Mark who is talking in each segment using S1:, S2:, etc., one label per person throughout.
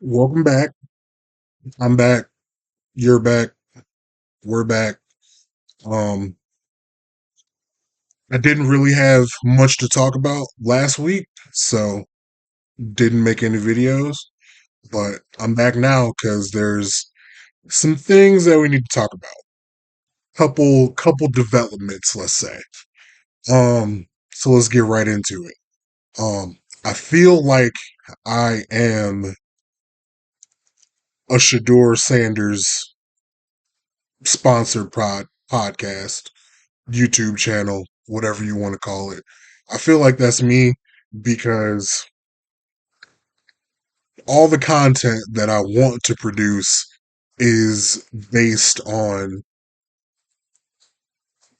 S1: Welcome back. I'm back. You're back. We're back. Um, I didn't really have much to talk about last week, so didn't make any videos. But I'm back now because there's some things that we need to talk about. Couple developments, let's say. So let's get right into it. I feel like I am a Shedeur Sanders sponsored podcast YouTube channel, whatever you want to call it. I feel like that's me because all the content that I want to produce is based on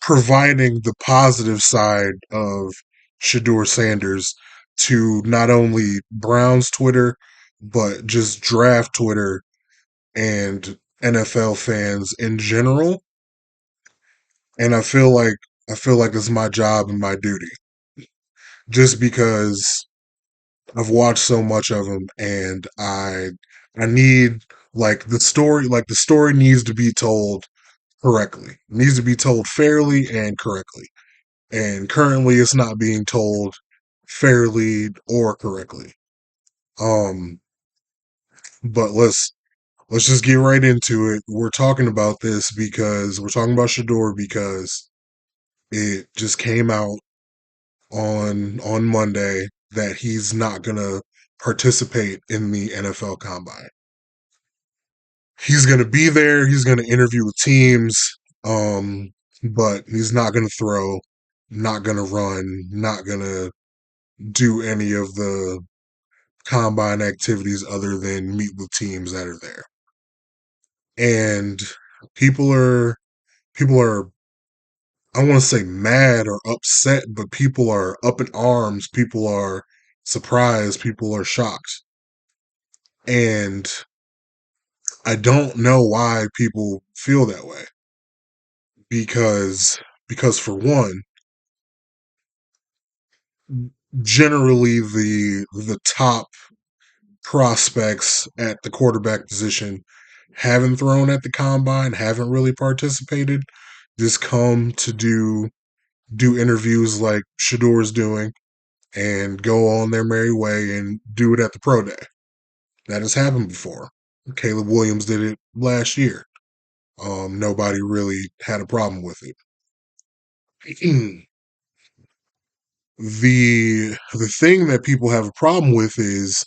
S1: providing the positive side of Shedeur Sanders to not only Browns Twitter, but just draft Twitter and NFL fans in general. And I feel like it's my job and my duty. Just because I've watched so much of them, and I need the story needs to be told correctly. It needs to be told fairly and correctly. And currently, it's not being told fairly or correctly. Um, but let's just get right into it. We're talking about this because we're talking about Shador because it just came out on Monday that he's not gonna participate in the NFL Combine. He's gonna be there. He's gonna interview with teams, um, but he's not gonna throw, not gonna run, not gonna do any of the combine activities other than meet with teams that are there. And people are people are I want to say mad or upset, but people are up in arms. People are surprised. People are shocked. And I don't know why people feel that way. Because because for one, generally the top prospects at the quarterback position haven't thrown at the combine, haven't really participated, just come to do interviews like Shador's doing and go on their merry way and do it at the pro day. That has happened before. Caleb Williams did it last year. Nobody really had a problem with it. The thing that people have a problem with is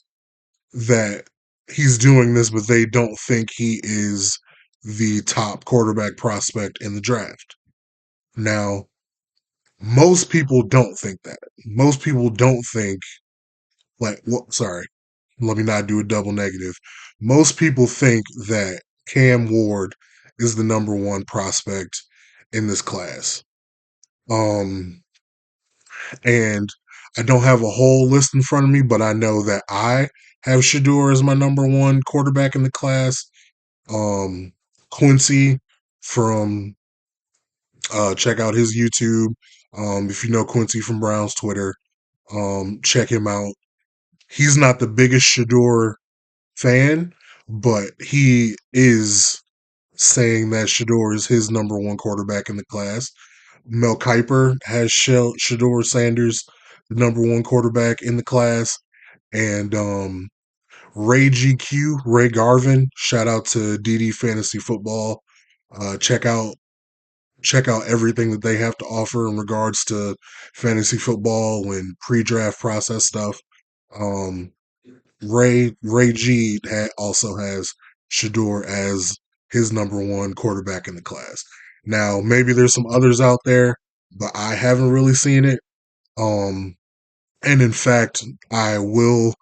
S1: that he's doing this, but they don't think he is the top quarterback prospect in the draft. Now, most people don't think that. Most people don't think like what sorry, let me not do a double negative. Most people think that Cam Ward is the number one prospect in this class. Um and I don't have a whole list in front of me, but I know that I have Shador as my number one quarterback in the class. Um, Quincy from check out his YouTube. If you know Quincy from Brown's Twitter, check him out. He's not the biggest Shador fan, but he is saying that Shador is his number one quarterback in the class. Mel Kiper has Shador Sanders, the number one quarterback in the class, and Ray GQ, Ray Garvin. Shout out to DD Fantasy Football. Check out everything that they have to offer in regards to fantasy football and pre-draft process stuff. Um, Ray G also has Shador as his number one quarterback in the class. Now, maybe there's some others out there, but I haven't really seen it. Um, and in fact, I will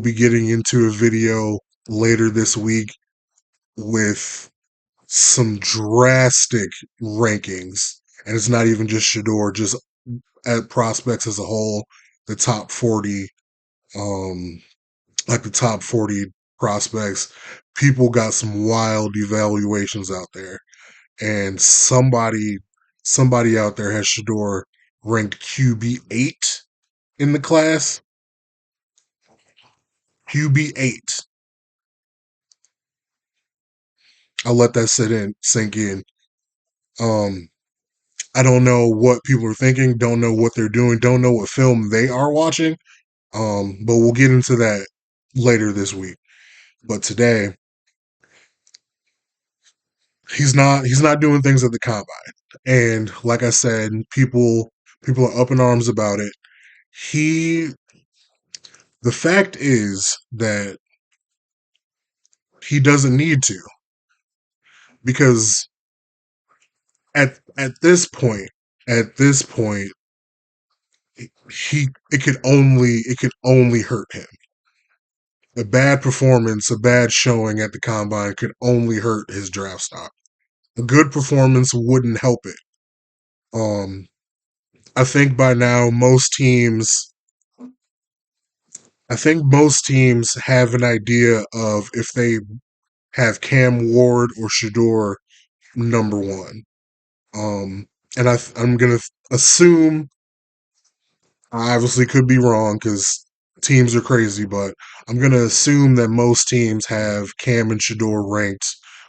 S1: be getting into a video later this week with some drastic rankings, and it's not even just Shador, just at prospects as a whole, the top 40, um, like the top 40 prospects. People got some wild evaluations out there, and somebody out there has Shador ranked QB8 in the class. QB8. I'll let that sink in. Um, I don't know what people are thinking, don't know what they're doing, don't know what film they are watching. But we'll get into that later this week. But today, he's not doing things at the combine. And like I said, people are up in arms about it. He the fact is that he doesn't need to, because at this point he it could only hurt him. A bad performance, a bad showing at the combine could only hurt his draft stock. A good performance wouldn't help it. Um, I think by now most teams have an idea of if they have Cam Ward or Shedeur number one. And I'm gonna assume, I obviously could be wrong because teams are crazy, but I'm gonna assume that most teams have Cam and Shedeur ranked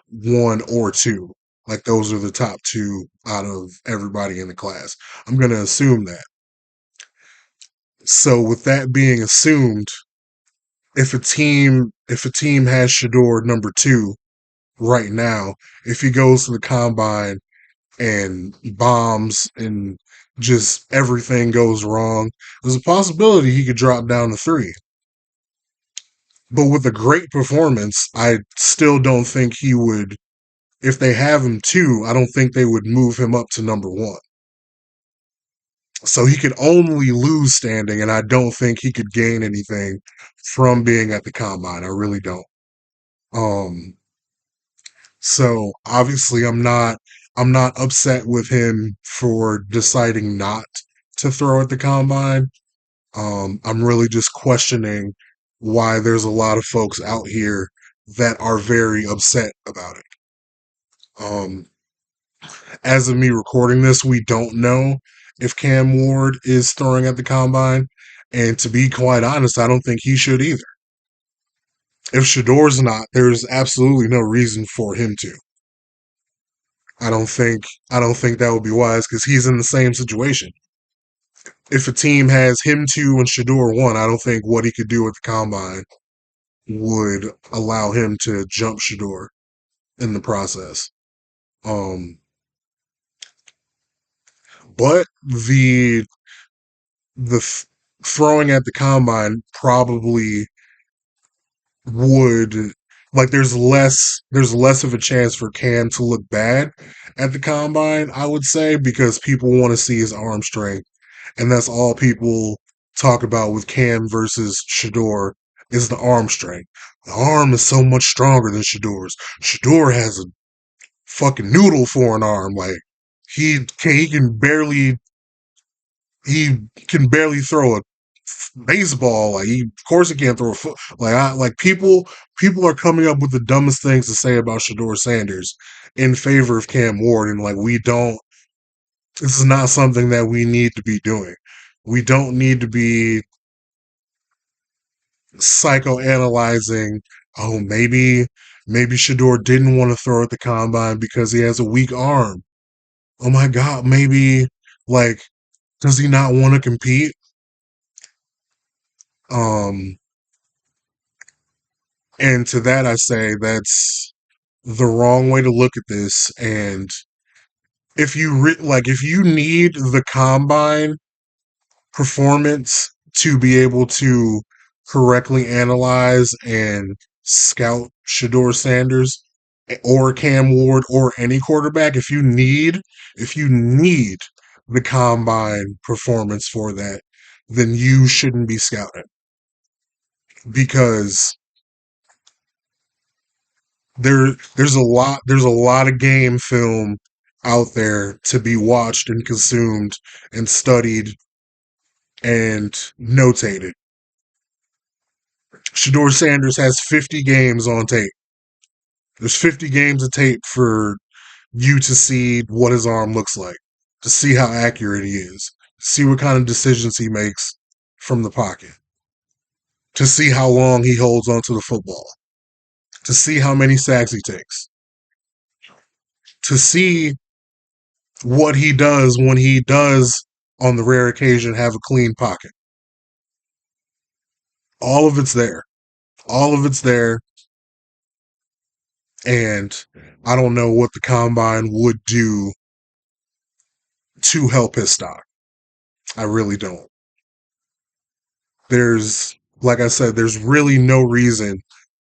S1: one or two. Like those are the top two out of everybody in the class. I'm gonna assume that. So with that being assumed, if a team has Shedeur number two right now, if he goes to the combine and bombs and just everything goes wrong, there's a possibility he could drop down to three. But with a great performance, I still don't think he would. If they have him two, I don't think they would move him up to number one. So he could only lose standing, and I don't think he could gain anything from being at the combine. I really don't. Um, so obviously I'm not upset with him for deciding not to throw at the combine. I'm really just questioning why there's a lot of folks out here that are very upset about it. Um, as of me recording this, we don't know if Cam Ward is throwing at the combine. And to be quite honest, I don't think he should either. If Shador's not, there's absolutely no reason for him to. I don't think that would be wise because he's in the same situation. If a team has him two and Shedeur one, I don't think what he could do at the combine would allow him to jump Shedeur in the process. Um, but the throwing at the combine probably would, like, there's less of a chance for Cam to look bad at the combine, I would say, because people want to see his arm strength, and that's all people talk about with Cam versus Shedeur is the arm strength. The arm is so much stronger than Shedeur's. Shedeur has a fucking noodle for an arm. Like he can barely throw a baseball. Like of course he can't throw a foot. People are coming up with the dumbest things to say about Shedeur Sanders in favor of Cam Ward, and like we don't. This is not something that we need to be doing. We don't need to be psychoanalyzing. Oh, maybe Shedeur didn't want to throw at the combine because he has a weak arm. Oh my God, maybe like does he not want to compete? Um, and to that I say that's the wrong way to look at this. And if you need the combine performance to be able to correctly analyze and scout Shedeur Sanders or Cam Ward or any quarterback, if you need the combine performance for that, then you shouldn't be scouting because there's a lot of game film out there to be watched and consumed and studied and notated. Shedeur Sanders has 50 games on tape. There's 50 games of tape for you to see what his arm looks like, to see how accurate he is, to see what kind of decisions he makes from the pocket, to see how long he holds onto the football, to see how many sacks he takes. to see what he does when he does, on the rare occasion, have a clean pocket. All of it's there. All of it's there. And I don't know what the combine would do to help his stock. I really don't. There's, like I said, there's really no reason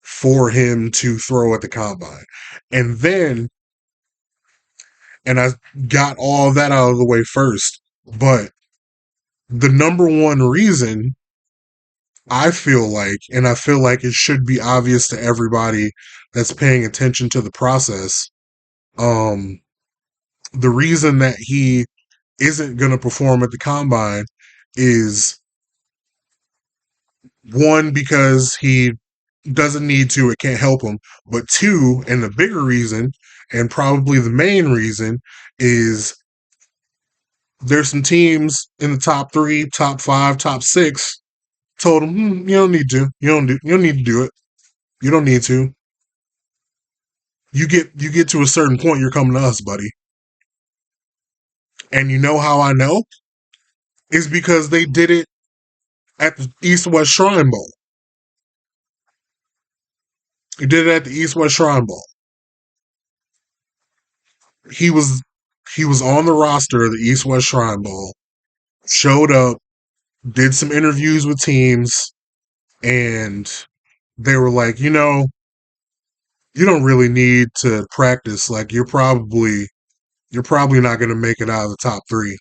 S1: for him to throw at the combine. And then, and I got all that out of the way first, but the number one reason, I feel like, and I feel like it should be obvious to everybody that's paying attention to the process, um, the reason that he isn't going to perform at the combine is, one, because he doesn't need to, it can't help him, but two, and the bigger reason, and probably the main reason, is there's some teams in the top 3, top 5, top 6 told him, you don't need to. You don't need to do it. You don't need to. You get to a certain point, you're coming to us, buddy. And you know how I know? Is because they did it at the East West Shrine Bowl. He did it at the East West Shrine Bowl. He was he was on the roster of the East West Shrine Bowl, showed up, did some interviews with teams, and they were like, you don't really need to practice. Like you're probably not going to make it out of the top 3.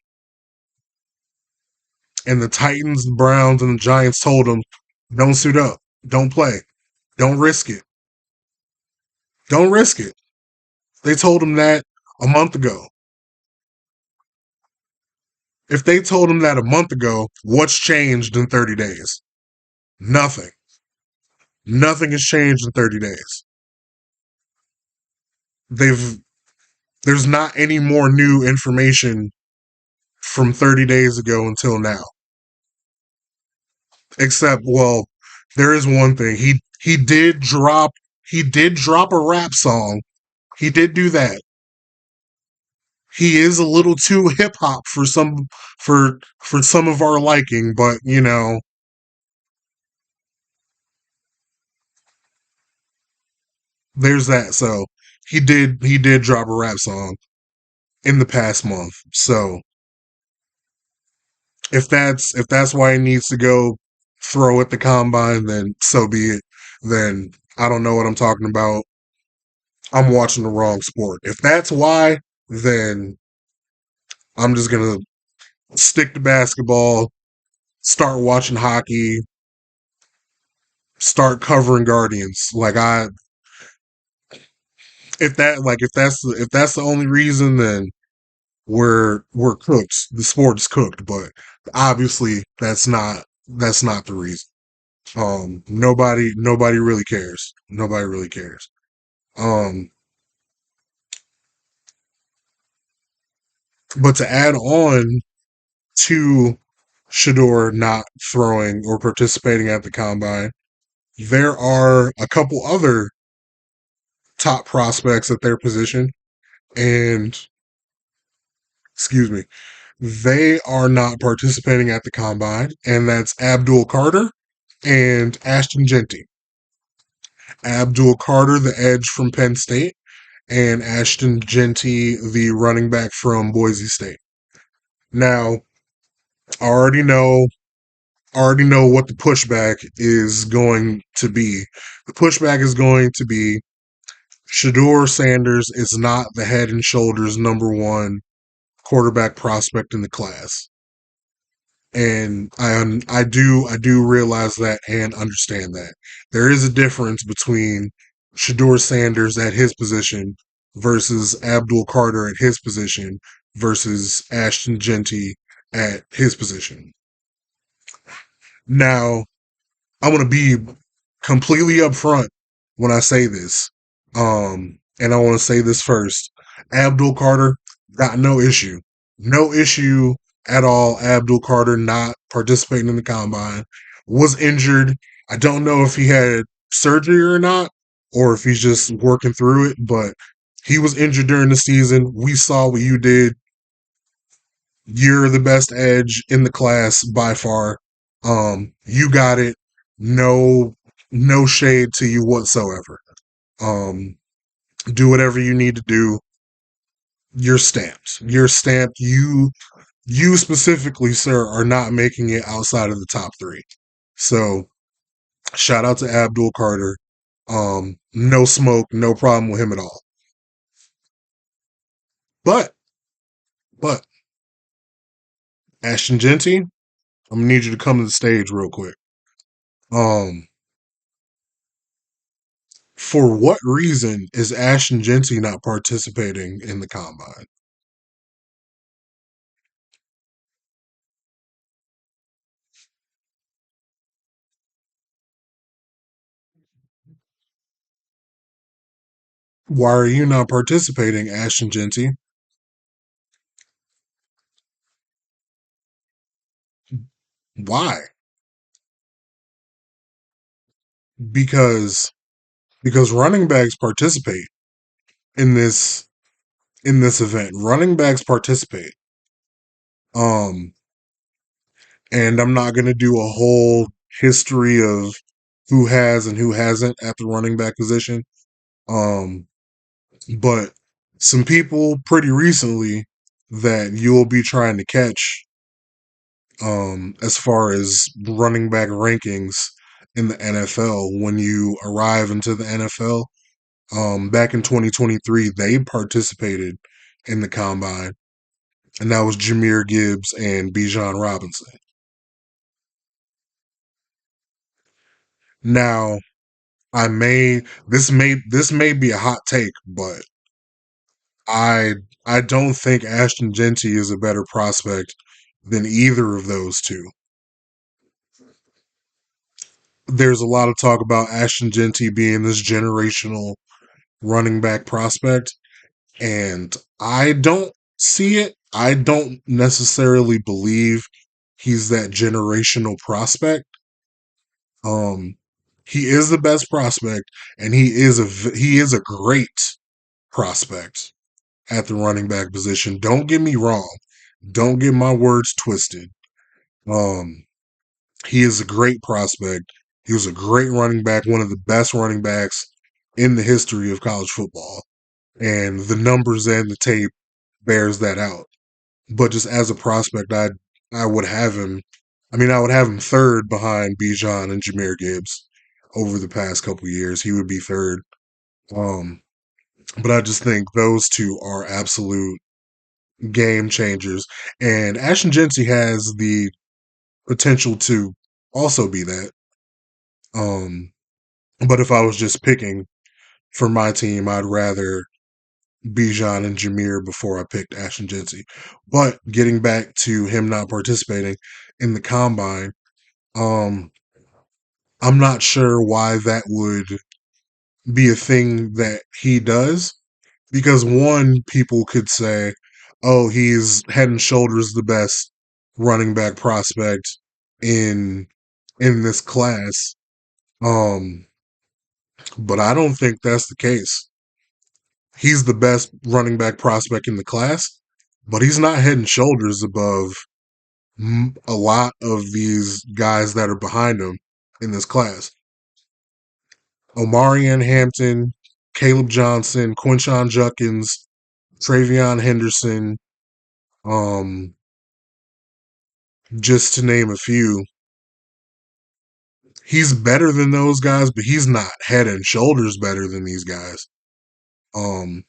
S1: And the Titans, the Browns, and the Giants told him, don't suit up, don't play, don't risk it, don't risk it. They told him that a month ago. If they told him that a month ago, what's changed in 30 days? Nothing. Nothing has changed in 30 days. They've There's not any more new information from 30 days ago until now. Except, well, there is one thing. He did drop a rap song. He did do that. He is a little too hip hop for some of our liking, but there's that. So he did drop a rap song in the past month. So if that's why he needs to go throw at the combine, then so be it. Then I don't know what I'm talking about. I'm watching the wrong sport. If that's why, then I'm just gonna stick to basketball, start watching hockey, start covering Guardians. If that's the only reason, then we're cooked. The sport's cooked, but obviously that's not the reason. Nobody really cares. Nobody really cares. Um, but to add on to Shedeur not throwing or participating at the combine, there are a couple other top prospects at their position, and excuse me, they are not participating at the combine, and that's Abdul Carter and Ashton Genty. Abdul Carter, the edge from Penn State, and Ashton Genty, the running back from Boise State. Now, I already know what the pushback is going to be. The pushback is going to be Shedeur Sanders is not the head and shoulders number one quarterback prospect in the class. And I do realize that and understand that. There is a difference between Shedeur Sanders at his position versus Abdul Carter at his position versus Ashton Genty at his position. Now, I'm gonna be completely upfront when I say this. And I want to say this first. Abdul Carter got no issue. No issue at all. Abdul Carter not participating in the combine. Was injured. I don't know if he had surgery or not, or if he's just working through it, but He was injured during the season. We saw what you did. You're the best edge in the class by far. You got it. No, no shade to you whatsoever. Um, do whatever you need to do. You're stamped. You're stamped. You specifically, sir, are not making it outside of the top three. So shout out to Abdul Carter. No smoke, no problem with him at all. But, but Ashton Genty, I'm gonna need you to come to the stage real quick. Um, for what reason is Ashton Genty not participating in the combine? Why are you not participating, Ashton Genty? Why? Because running backs participate in this event. Running backs participate. Um, and I'm not gonna do a whole history of who has and who hasn't at the running back position. Um, but some people pretty recently that you'll be trying to catch as far as running back rankings in the NFL when you arrive into the NFL. Back in 2023, they participated in the combine, and that was Jameer Gibbs and Bijan Robinson. Now, this may be a hot take, but I I don't think Ashton Genty is a better prospect than either of those two. There's a lot of talk about Ashton Genty being this generational running back prospect, and I don't see it. I don't necessarily believe he's that generational prospect. Um, he is the best prospect, and he is a great prospect at the running back position. Don't get me wrong. Don't get my words twisted. Um, he is a great prospect. He was a great running back, one of the best running backs in the history of college football. And the numbers and the tape bears that out. But just as a prospect, I would have him. I would have him third behind Bijan and Jameer Gibbs over the past couple years. He would be third. Um, but I just think those two are absolute game changers. And Ashton Genty has the potential to also be that. Um, but if I was just picking for my team, I'd rather Bijan and Jameer before I picked Ashton Genty. But getting back to him not participating in the combine, um, I'm not sure why that would be a thing that he does. Because one, people could say, oh, he's head and shoulders the best running back prospect in this class. Um, but I don't think that's the case. He's the best running back prospect in the class, but he's not head and shoulders above a lot of these guys that are behind him in this class. Omarion Hampton, Caleb Johnson, Quinshon Judkins, Travion Henderson, um, just to name a few. He's better than those guys, but he's not head and shoulders better than these guys. Um,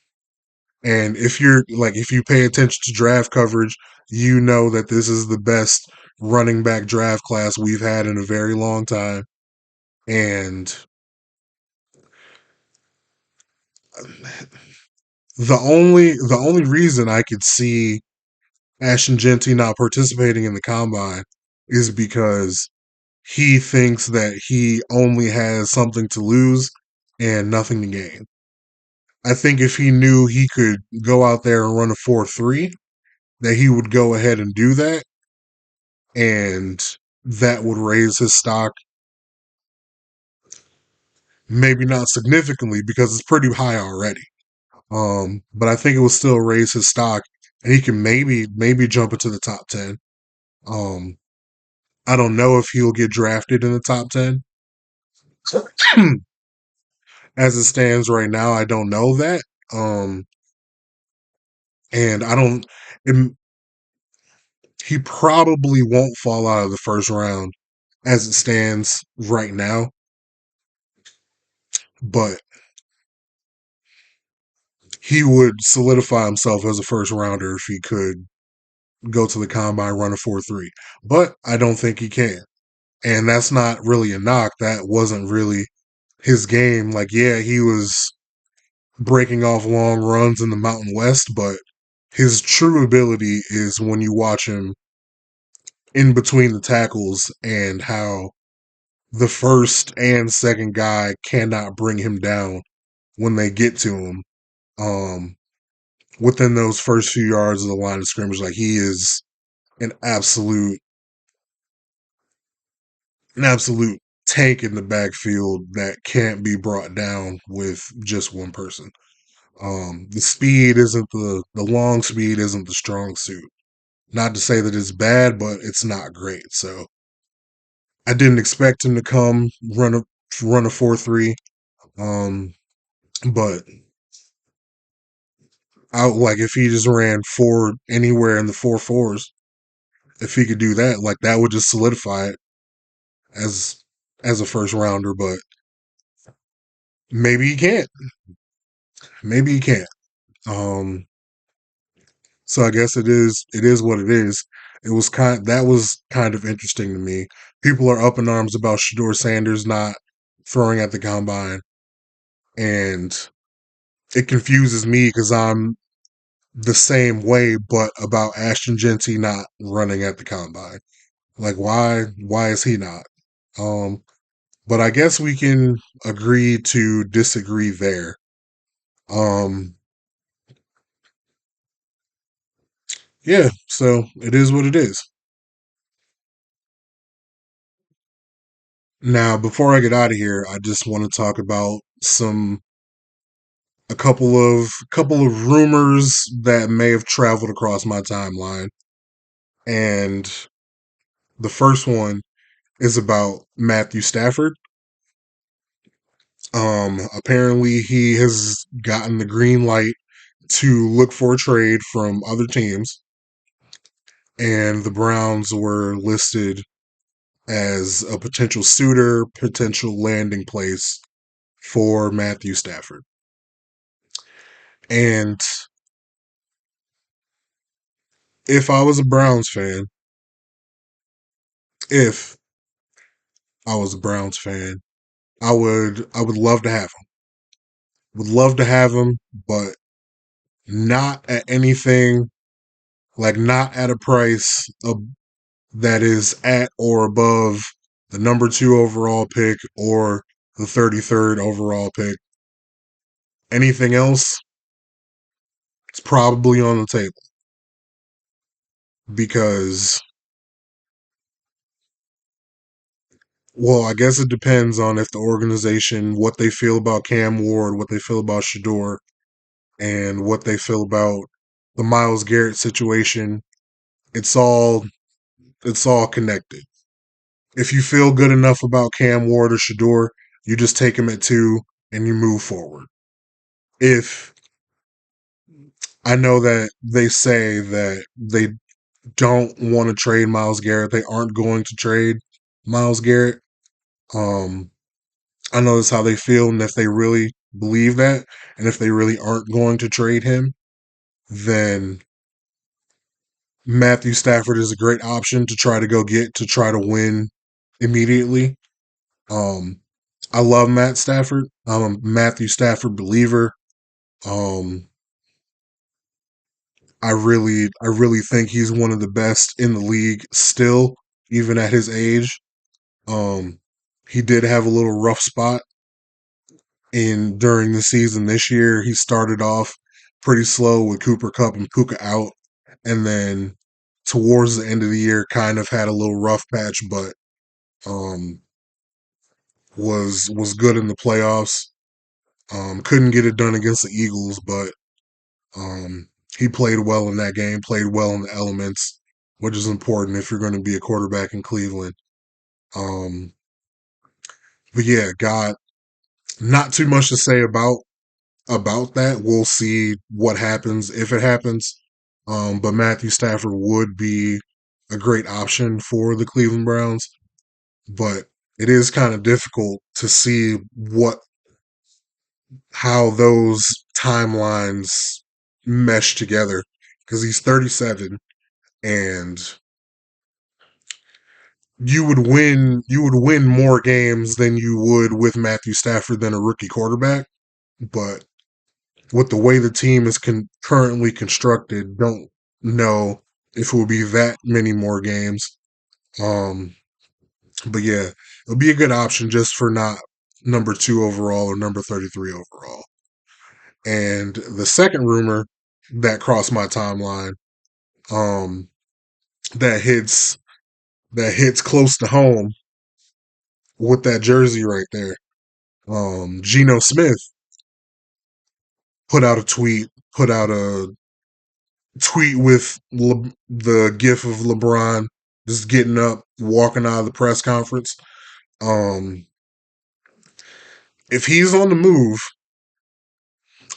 S1: and if you pay attention to draft coverage, you know that this is the best running back draft class we've had in a very long time. And the only reason I could see Ashton Genty not participating in the combine is because he thinks that he only has something to lose and nothing to gain. I think if he knew he could go out there and run a 4.3, that he would go ahead and do that, and that would raise his stock, maybe not significantly because it's pretty high already. But I think it will still raise his stock, and he can maybe jump into the top 10. Um, I don't know if he'll get drafted in the top 10. As it stands right now, I don't know that. Um, and I don't. It, he probably won't fall out of the first round as it stands right now, but he would solidify himself as a first rounder if he could go to the combine, run a 4.3. But I don't think he can. And that's not really a knock. That wasn't really his game. Like, yeah, he was breaking off long runs in the Mountain West, but his true ability is when you watch him in between the tackles and how the first and second guy cannot bring him down when they get to him. Um, Within those first few yards of the line of scrimmage, like he is an absolute an absolute tank in the backfield that can't be brought down with just one person. The speed isn't the long speed isn't the strong suit. Not to say that it's bad, but it's not great. So I didn't expect him to come run a 4.3. Um, but I like if he just ran four anywhere in the 4.4s, if he could do that, like that would just solidify it as as a first rounder. But maybe he can't. Maybe he can't. Um, so I guess it is what it is. That was kind of interesting to me. People are up in arms about Shedeur Sanders not throwing at the combine, and it confuses me because I'm the same way, but about Ashton Genty not running at the combine. Like why is he not? Um, but I guess we can agree to disagree there. Um, yeah, so it is what it is. Now, before I get out of here, I just want to talk about a couple of rumors that may have traveled across my timeline. And the first one is about Matthew Stafford. Apparently he has gotten the green light to look for a trade from other teams, and the Browns were listed as a potential suitor, potential landing place for Matthew Stafford. And if I was a Browns fan, if I was a Browns fan, I would love to have him. Would love to have him, but not at anything like not at a price that is at or above the number 2 overall pick or the 33rd overall pick. Anything else, it's probably on the table because, well, I guess it depends on if the organization, what they feel about Cam Ward, what they feel about Shedeur, and what they feel about the Myles Garrett situation. It's all it's all connected. If you feel good enough about Cam Ward or Shedeur, you just take him at 2 and you move forward. If I know that they say that they don't want to trade Myles Garrett, they aren't going to trade Myles Garrett. Um, I know that's how they feel, and if they really believe that, and if they really aren't going to trade him, then Matthew Stafford is a great option to try to go get to try to win immediately. Um, I love Matt Stafford. I'm a Matthew Stafford believer. Um, I really think he's one of the best in the league still, even at his age. Um, he did have a little rough spot in during the season this year. He started off pretty slow with Cooper Kupp and Puka out, and then towards the end of the year, kind of had a little rough patch, but um, was good in the playoffs. Couldn't get it done against the Eagles, but Um, he played well in that game, played well in the elements, which is important if you're going to be a quarterback in Cleveland. Um, but yeah, got not too much to say about that. We'll see what happens if it happens. But Matthew Stafford would be a great option for the Cleveland Browns. But it is kind of difficult to see how those timelines mesh together because he's 37 and you would win more games than you would with Matthew Stafford than a rookie quarterback. But with the way the team is currently constructed, don't know if it will be that many more games. Um, but yeah, it'll be a good option just for not number 2 overall or number 33 overall. And the second rumor that crossed my timeline, um, that hits that hits close to home with that jersey right there. Geno Smith put out a tweet, put out a tweet with the gif of LeBron just getting up, walking out of the press conference. Um, if he's on the move,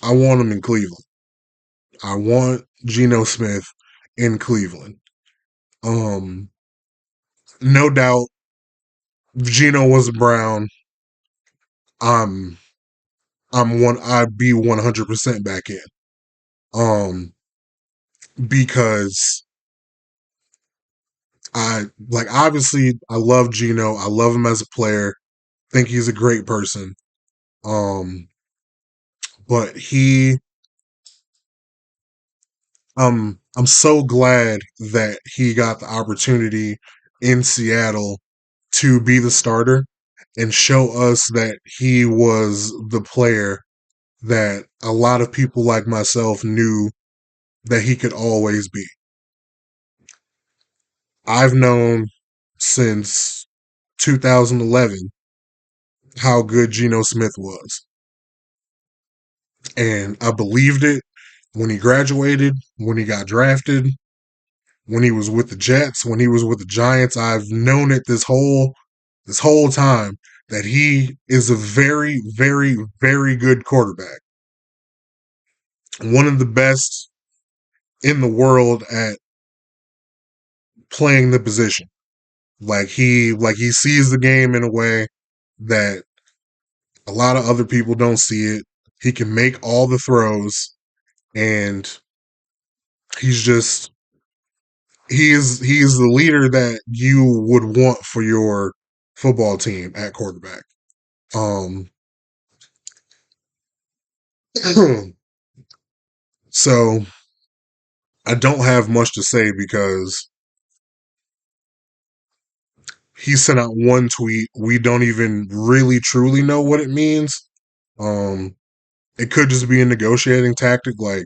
S1: I want him in Cleveland. I want Geno Smith in Cleveland. Um, no doubt, if Geno was a Brown, I'm I'd be 100% back in. Um, because obviously I love Geno. I love him as a player. Think he's a great person. Um, but I'm so glad that he got the opportunity in Seattle to be the starter and show us that he was the player that a lot of people like myself knew that he could always be. I've known since 2011 how good Geno Smith was. And I believed it when he graduated, when he got drafted, when he was with the Jets, when he was with the Giants. I've known it this whole time that he is a very, very, very good quarterback. One of the best in the world at playing the position. Like he sees the game in a way that a lot of other people don't see it. He can make all the throws and he's just he is the leader that you would want for your football team at quarterback. Um so I don't have much to say because he sent out one tweet. We don't even really truly know what it means. Um it could just be a negotiating tactic. Like,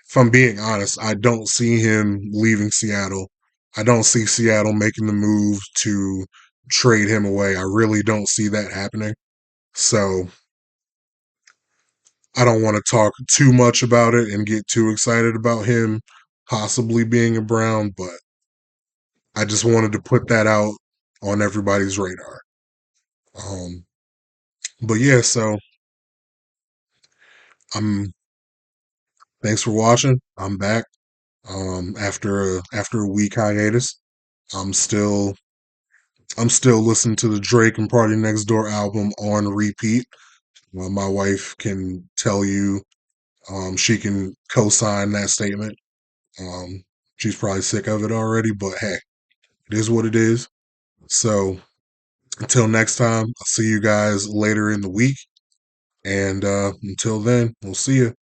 S1: if I'm being honest, I don't see him leaving Seattle. I don't see Seattle making the move to trade him away. I really don't see that happening. So I don't want to talk too much about it and get too excited about him possibly being a Brown, but I just wanted to put that out on everybody's radar. Um, but yeah, so I'm. Thanks for watching. I'm back. After a week hiatus, I'm still I'm still listening to the Drake and Party Next Door album on repeat. My wife can tell you, she can co-sign that statement. Um, she's probably sick of it already, but hey, it is what it is. So until next time, I'll see you guys later in the week. And until then, we'll see you.